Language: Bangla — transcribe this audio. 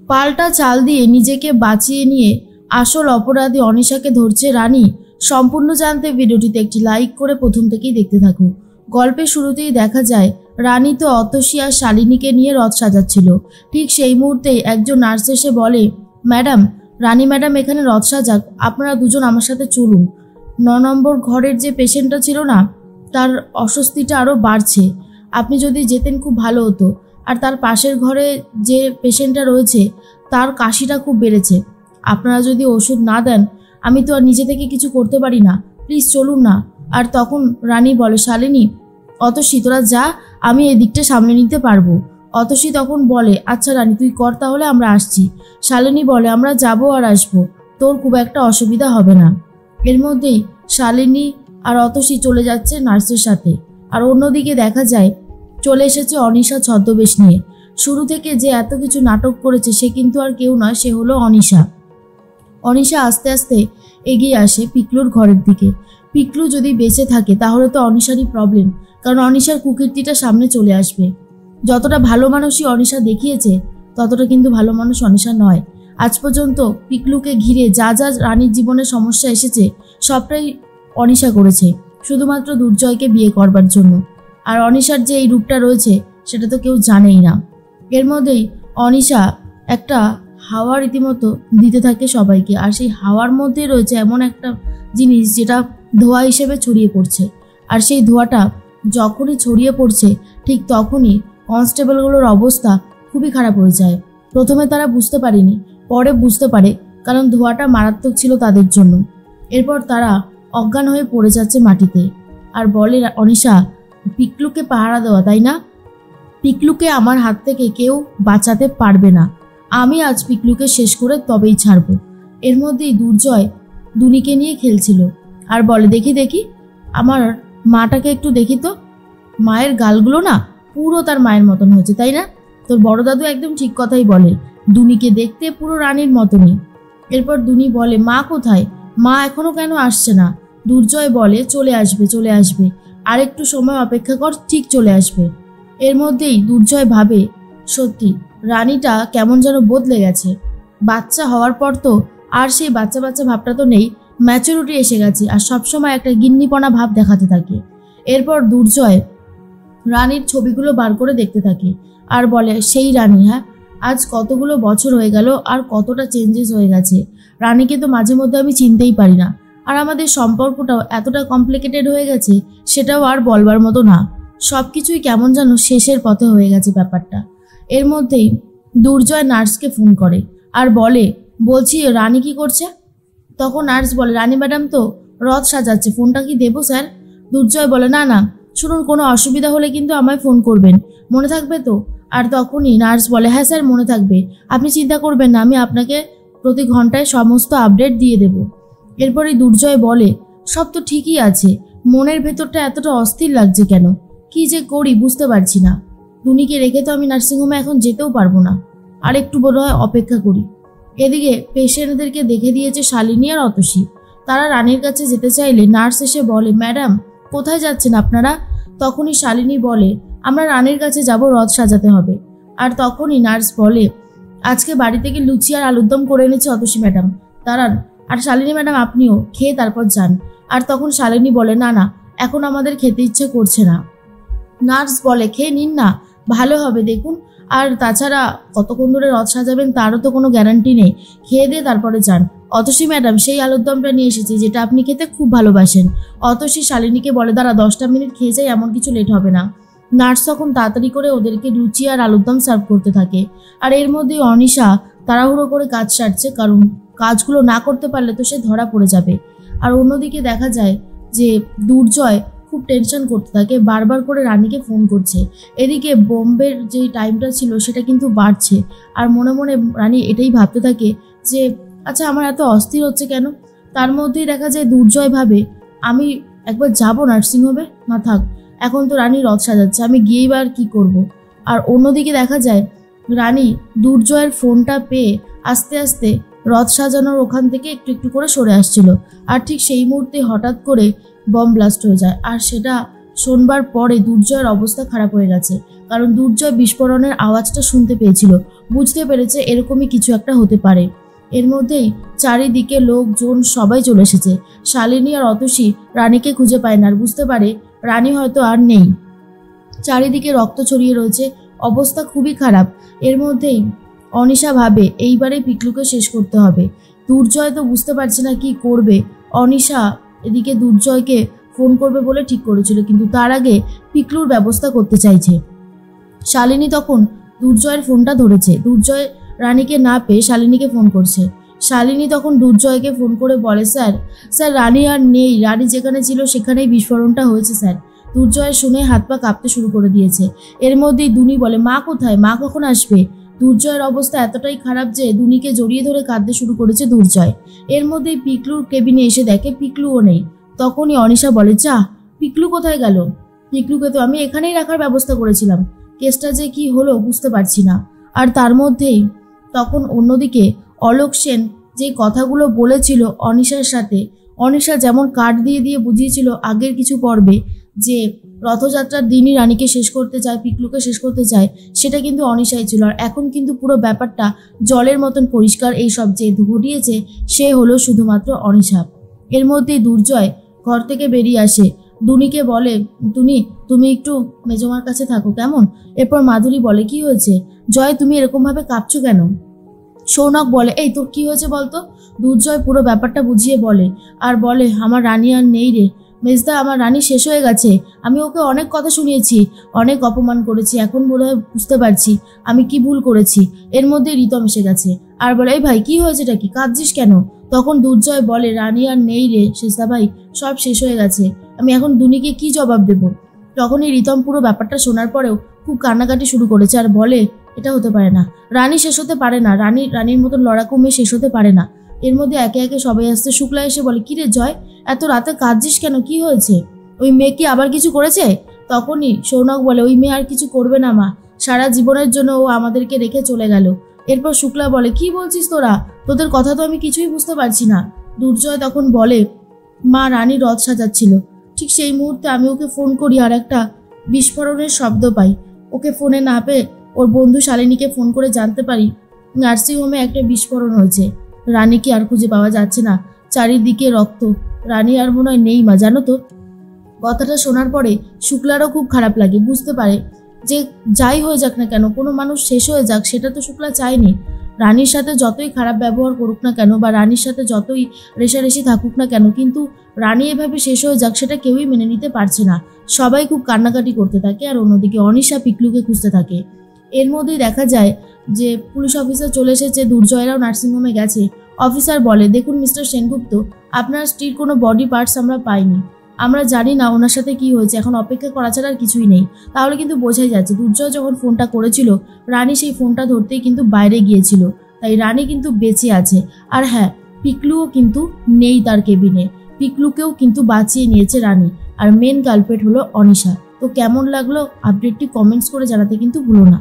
পাল্টা চাল দিয়ে নিজেকে বাঁচিয়ে নিয়ে আসল অপরাধী অনিশাকে ধরছে রানী। সম্পূর্ণ জানতে ভিডিওটিতে একটি লাইক করে প্রথম থেকেই দেখতে থাকুন। গল্পের শুরুতেই দেখা যায় রানী তো অতসী আর শালিনীকে নিয়ে রথ সাজাচ্ছিল। ঠিক সেই মুহূর্তেই একজন নার্স এসে বলে, ম্যাডাম, রানী ম্যাডাম এখানে রথ সাজাক, আপনারা দুজন আমার সাথে চলুন। 9 নম্বর ঘরের যে পেশেন্টটা ছিল না, তার অস্বস্তিটা আরও বাড়ছে, আপনি যদি যেতেন খুব ভালো হতো। আর তার পাশের ঘরে যে পেশেন্টটা রয়েছে তার কাশিটা খুব বেড়েছে, আপনারা যদি ওষুধ না দেন আমি তো আর নিজে থেকে কিছু করতে পারি না, প্লিজ চলুন না। আর তখন রানী বলে, শালিনী, অতসী তোরা যা, আমি এই দিকটা সামলে নিতে পারবো। অতসী তখন বলে, আচ্ছা রানী তুই কর তাহলে, আমরা আসছি। শালিনী বলে, আমরা যাবো আর আসবো, তোর খুব একটা অসুবিধা হবে না। এর মধ্যেই শালিনী আর অতসী চলে যাচ্ছে নার্সের সাথে। আর অন্যদিকে দেখা যায় চলে এসেছে অনিশা ছদ্মবেশ নিয়ে। শুরু থেকে যে এত কিছু নাটক করেছে সে কিন্তু আর কেউ নয়, সে হলো অনিশা। অনিশা আস্তে আস্তে এগিয়ে আসে পিকলুর ঘরের দিকে। পিকলু যদি বেঁচে থাকে তাহলে তো অনিশারই প্রবলেম, কারণ অনিশার কুকীর্তিটা সামনে চলে আসবে। যতটা ভালো মানুষই অনিশা দেখিয়েছে ততটা কিন্তু ভালো মানুষ অনিশা নয়। আজ পর্যন্ত পিকলুকে ঘিরে যা যা রানীর জীবনে সমস্যা এসেছে সবটাই অনিশা করেছে, শুধুমাত্র দুর্জয়কে বিয়ে করবার জন্য। আর অনিশার যে এই রূপটা রয়েছে সেটা তো কেউ জানেই না। এর মধ্যেই অনিশা একটা হাওয়া রীতিমতো দিতে থাকে সবাইকে। আর সেই হাওয়ার মধ্যে রয়েছে এমন একটা জিনিস যেটা ধোঁয়া হিসেবে ছড়িয়ে পড়ছে। আর সেই ধোঁয়াটা যখনই ছড়িয়ে পড়ছে ঠিক তখনই কনস্টেবলগুলোর অবস্থা খুবই খারাপ হয়ে যায়। প্রথমে তারা বুঝতে পারেনি, পরে বুঝতে পারে, কারণ ধোঁয়াটা মারাত্মক ছিল তাদের জন্য। এরপর তারা অজ্ঞান হয়ে পড়ে যাচ্ছে মাটিতে। আর বলে, অনিশা, পিকলুকে পাহারা দেওয়া, তাই না? পিকলুকে আমার হাত থেকে কেউ বাঁচাতে পারবে না, আমি আজ পিকলুকে শেষ করে তবেই ছাড়বো। এর মধ্যেই দুর্জয় দুনিকে নিয়ে খেলছিল আর বলে, দেখি দেখি আমার মাটাকে একটু দেখি তো, মায়ের গালগুলো না পুরো তার মায়ের মতন হয়েছে, তাই না? তোর বড় দাদু একদম ঠিক কথাই বলে, দুনিকে দেখতে পুরো রানীর মতনই। এরপর দুনি বলে, মা কোথায়, মা এখনো কেন আসছে না? দুর্জয় বলে, চলে আসবে চলে আসবে, আর একটু সময় অপেক্ষা কর, ঠিক চলে আসবে। এর মধ্যেই দুর্জয় ভাবে, সত্যি রানীটা কেমন যেন বদলে গেছে। বাচ্চা হওয়ার পর তো আর সেই বাচ্চা বাচ্চা ভাবটা তো নেই, ম্যাচুরিটি এসে গেছে আর সবসময় একটা গিন্নিপনা ভাব দেখাতে থাকে। এরপর দুর্জয় রানীর ছবিগুলো বার করে দেখতে থাকে আর বলে, সেই রানী, হ্যাঁ, আজ কতগুলো বছর হয়ে গেল আর কতটা চেঞ্জেস হয়ে গেছে। রানীকে তো মাঝে মধ্যে আমি চিনতেই পারি না, আর আমাদের সম্পর্কটাও এতটা কমপ্লিকেটেড হয়ে গেছে সেটাও আর বলবার মতো না। সব কিছুই কেমন যেন শেষের পথে হয়ে গেছে ব্যাপারটা। এর মধ্যেই দুর্জয় নার্সকে ফোন করে আর বলে, বলছি রানী কি করছে? তখন নার্স বলে, রানী ম্যাডাম তো রথ সাজাচ্ছে, ফোনটা কি দেবো স্যার? দুর্জয় বলে, না না, শুনুন, কোনো অসুবিধা হলে কিন্তু আমায় ফোন করবেন, মনে থাকবে তো? আর তখনই নার্স বলে, হ্যাঁ স্যার মনে থাকবে, আপনি চিন্তা করবেন না, আমি আপনাকে প্রতি ঘন্টায় সমস্ত আপডেট দিয়ে দেব। এরপরে দুর্জয় বলে, সব তো ঠিকই আছে, মনের ভেতরটা এতটা অস্থির লাগছে কেন, কি যে করি বুঝতে পারছি না। দুনিকে রেখে তো আমি নার্সিংহোমে এখন যেতেও পারবো না, আর একটু বড় হয় অপেক্ষা করি। এদিকে পেশেন্টদেরকে দেখে দিয়েছে শালিনী আর অতসী। তারা রানীর কাছে যেতে চাইলে নার্স এসে বলে, ম্যাডাম কোথায় যাচ্ছেন আপনারা? তখনই শালিনী বলে, আমরা রানীর কাছে যাব, রথ সাজাতে হবে। আর তখনই নার্স বলে, আজকে বাড়ি থেকে লুচি আর আলুর দম করে এনেছে অতসী ম্যাডাম, দাঁড়ান, আর শালিনী ম্যাডাম আপনিও খেয়ে তারপর যান। আর তখন শালিনী বলে, না না, এখন আমাদের খেতে ইচ্ছে করছে না। নার্স বলে, খেয়ে নিন না, ভালো হবে দেখুন, আর তাছাড়া কতক্ষণ ধরে রথ সাজাবেন তারও তো কোনো গ্যারান্টি নেই, খেয়ে দিয়ে তারপরে যান। অতসী ম্যাডাম সেই আলুর দমটা নিয়ে এসেছি যেটা আপনি খেতে খুব ভালোবাসেন। অতসী শালিনীকে বলে, দাঁড়া 10টা মিনিট খেয়ে যাই, এমন কিছু লেট হবে না। নার্স তখন তাড়াতাড়ি করে ওদেরকে লুচি আর আলুর দম সার্ভ করতে থাকে। আর এর মধ্যে অনিশা তাড়াহুড়ো করে কাজ সারছে, কারণ কাজগুলো না করতে পারলে তো সে ধরা পড়ে যাবে। আর অন্যদিকে দেখা যায় যে দুর্জয় খুব টেনশন করতে থাকে, বারবার করে রানীকে ফোন করছে। এদিকে বোম্বের যে টাইমটা ছিল সেটা কিন্তু বাড়ছে, আর মনে মনে রানী এটাই ভাবতে থাকে যে আচ্ছা আমার এত অস্থির হচ্ছে কেন। তার মধ্যেই দেখা যায় দুর্জয় ভাবে, আমি একবার যাব নার্সিংহোমে, না থাক, এখন তো রানী রথ সাজাচ্ছে, আমি গিয়েই বা আর কী করবো। আর অন্যদিকে দেখা যায় রানী দুর্জয়ের ফোনটা পেয়ে আস্তে আস্তে রথ সাজানোর ওখান থেকে একটু একটু করে সরে আসছিল। আর ঠিক সেই মুহূর্তে হঠাৎ করে বম ব্লাস্ট হয়ে যায়, আর সেটা শোনবার পরে দুর্জয়ের অবস্থা খারাপ হয়ে গেছে, কারণ দুর্জয় বিস্ফোরণের আওয়াজটা শুনতে পেয়েছিল, বুঝতে পেরেছে এরকমই কিছু একটা হতে পারে। এর মধ্যেই চারিদিকে লোকজন সবাই চলে এসেছে। শালিনী আর অতসী রানীকে খুঁজে পায় না, আর বুঝতে পারে রানী হয়তো আর নেই। চারিদিকে রক্ত ছড়িয়ে রয়েছে, অবস্থা খুবই খারাপ। এর মধ্যেই অনিশা ভাবে এইবারে পিকলুকে শেষ করতে হবে। দুর্জয় তো বুঝতে পারছে না কি করবে। অনিশা এদিকে দুর্জয়কে ফোন করবে বলে ঠিক করেছিল, কিন্তু তার আগে পিকলুর ব্যবস্থা করতে চাইছে। শালিনী তখন দুর্জয়ের ফোনটা ধরেছে। দুর্জয় রানীকে না পেয়ে শালিনীকে ফোন করছে। শালিনী তখন দুর্জয়কে ফোন করে বলে, স্যার স্যার রানী আর নেই, রানী যেখানে ছিল সেখানেই বিস্ফোরণটা হয়েছে স্যার। দুর্জয় শুনে হাত পা কাঁপতে শুরু করে দিয়েছে। এর মধ্যেই দুনি বলে, মা কোথায়, মা কখন আসবে? দুর্জয়ের অবস্থা এতটাই খারাপ যে দুনিকে জড়িয়ে ধরে কাঁদতে শুরু করেছে দুর্জয়। এর মধ্যেই পিকলুর কেবিনে এসে দেখে পিকলুও নেই। তখনই অনিশা বলে, যা, পিকলু কোথায় গেল? পিকলুকে তো আমি এখানেই রাখার ব্যবস্থা করেছিলাম, কেসটা যে কি হলো বুঝতে পারছি না। আর তার মধ্যেই তখন অন্যদিকে অলোক সেন যে কথাগুলো বলেছিল অনিশার সাথে, অনিশা যেমন কার্ড দিয়ে দিয়ে বুঝিয়েছিল আগের কিছু পর্বে যে রথযাত্রার দিনই রানীকে শেষ করতে চায়, পিকলুকে শেষ করতে চায়, সেটা কিন্তু অনিশাই ছিল। আর এখন কিন্তু পুরো ব্যাপারটা জলের মতন পরিষ্কার। এই সব যে ঘটিয়েছে সে হলো শুধুমাত্র অনিশা। এর মধ্যেই দুর্জয় ঘর থেকে বেরিয়ে আসে। দুনিকে বলে, তুমি একটু মেজমার কাছে থাকো কেমন? এরপর মাধুরী বলে, কি হয়েছে জয়, তুমি এরকমভাবে কাঁপছো কেন? সৌনক বলে, এই তোর কি হয়েছে বলতো? দুর্জয় পুরো ব্যাপারটা বুঝিয়ে বলে, আর বলে, আমার রানী আর নেই রে মেজদা, আমার রানী শেষ হয়ে গেছে। আমি ওকে অনেক কথা শুনিয়েছি, অনেক অপমান করেছি, এখন বোধহয় বুঝতে পারছি আমি কি ভুল করেছি। এর মধ্যে রিতম এসে গেছে আর বলে, এই ভাই কি হয়েছেটা কি, কাঁদছিস কেন? তখন দুর্জয় বলে, রানী আর নেই রে শেষদা ভাই, সব শেষ হয়ে গেছে, আমি এখন দুনিকে কি জবাব দেব? তখনই রিতম পুরো ব্যাপারটা শোনার পরেও খুব কান্নাকাটি শুরু করেছে আর বলে, এটা হতে পারে না, রানী শেষ হতে পারে না, রানীর মতন লড়াকু মেয়ে শেষ হতে পারে না। এর মধ্যে একে একে সবাই আসতে। শুক্লা এসে বলে, কিরে জয়, এত রাতে কাঁদছিস কেন, কি হয়েছে? ওই মেয়ে কি আবার কিছু করেছে? তখনই সৌনক বলে, ওই মেয়ে আর কিছু করবে না মা, সারা জীবনের জন্য ও আমাদেরকে রেখে চলে গেল। এরপর শুক্লা বলে, কি বলছিস তোরা, তোদের কথা তো আমি কিছুই বুঝতে পারছি না। দুর্জয় তখন বলে, মা রানী রথ সাজাচ্ছিল, ঠিক সেই মুহূর্তে আমি ওকে ফোন করি আর একটা বিস্ফোরণের শব্দ পাই। ওকে ফোনে না পেয়ে ওর বন্ধু শালিনীকে ফোন করে জানতে পারি নার্সিংহোমে একটা বিস্ফোরণ হয়েছে। রানীকে আর খুঁজে পাওয়া যাচ্ছে না, চারিদিকে রক্ত, রানী আর মনে হয় নেই মা, জানো তো। কথাটা শোনার পরে শুক্লারও খুব খারাপ লাগে, বুঝতে পারে যে যাই হয়ে যাক না কেন, কোনো মানুষ শেষ হয়ে যাক সেটা তো শুক্লা চায়নি। রানীর সাথে যতই খারাপ ব্যবহার করুক না কেন বা রানীর সাথে যতই রেশারেশি থাকুক না কেন, কিন্তু রানী এভাবে শেষ হয়ে যাক সেটা কেউই মেনে নিতে পারছে না। সবাই খুব কান্নাকাটি করতে থাকে আর অন্যদিকে অনিশা পিকলুকে খুঁজতে থাকে। এর মধ্যেই দেখা যায় যে পুলিশ অফিসার চলে এসেছে, দুর্জয়রাও নার্সিংহোমে গেছে। অফিসার বলে, দেখুন মিস্টার সেনগুপ্ত, আপনার স্ত্রীর কোনো বডি পার্টস আমরা পাইনি, আমরা জানি না ওনার সাথে কি হয়েছে, এখন অপেক্ষা করা ছাড়া আর কিছুই নেই। তাহলে কিন্তু বোঝাই যাচ্ছে দুর্জয় যখন ফোনটা করেছিল রানী সেই ফোনটা ধরতেই কিন্তু বাইরে গিয়েছিল, তাই রানী কিন্তু বেঁচে আছে। আর হ্যাঁ, পিকলুও কিন্তু নেই তার কেবিনে, পিকলুকেও কিন্তু বাঁচিয়ে নিয়েছে রানী। আর মেন কালপ্রেট হলো অনিশা। তো কেমন লাগলো আপডেটটি কমেন্টস করে জানাতে কিন্তু ভুলো না।